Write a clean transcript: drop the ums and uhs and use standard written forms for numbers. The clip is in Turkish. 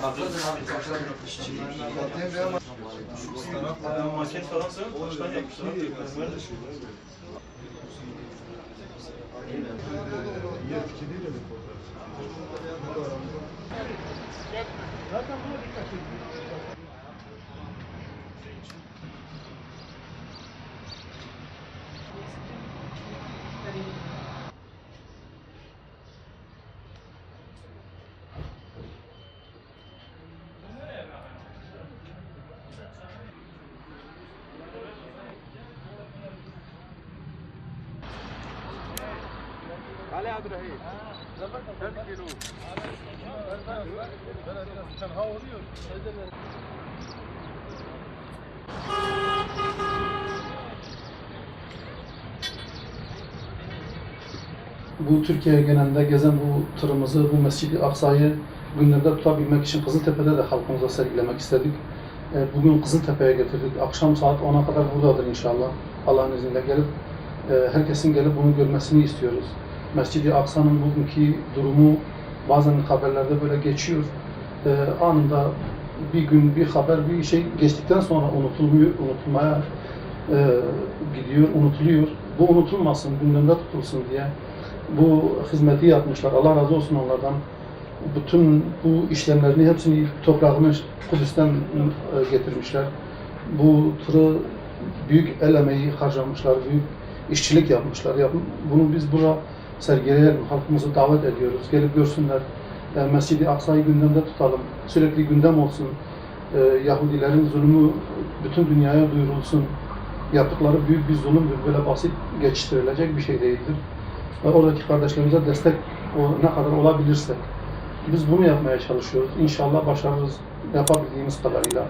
Maket falan sen taştan yapmışlar. Yetkiliyle mi zaten buna dikkat ediyoruz. علي عبد الرحيم 4 كيلو كان هاوريو Bu Türkiye genelinde gezen bu tırımızı, bu Mescid-i Aksa'yı gündemde tutabilmek için Kızıltepe'de de halkımıza sergilemek istedik. Bugün Kızıltepe'ye getirdik. Akşam saat 10'a kadar buradadır inşallah. Allah'ın izniyle gelip herkesin gelip bunu görmesini istiyoruz. Mescid-i Aksa'nın bugünkü durumu bazen haberlerde böyle geçiyor. Anında bir gün bir haber, bir şey geçtikten sonra unutulmaya gidiyor, unutuluyor. Bu unutulmasın, gündemde tutulsun diye bu hizmeti yapmışlar. Allah razı olsun onlardan. Bütün bu işlemlerini hepsini toprağını Kudüs'ten getirmişler. Bu tırı büyük el emeği harcamışlar, büyük işçilik yapmışlar. Bunu biz burada sergileyelim, halkımızı davet ediyoruz. Gelip görsünler. Mescid-i Aksa'yı gündemde tutalım. Sürekli gündem olsun. Yahudilerin zulmü bütün dünyaya duyurulsun. Yaptıkları büyük bir zulümdür. Böyle basit geçiştirilecek bir şey değildir. Oradaki kardeşlerimize destek ne kadar olabilirse biz bunu yapmaya çalışıyoruz. İnşallah başarırız yapabildiğimiz kadarıyla.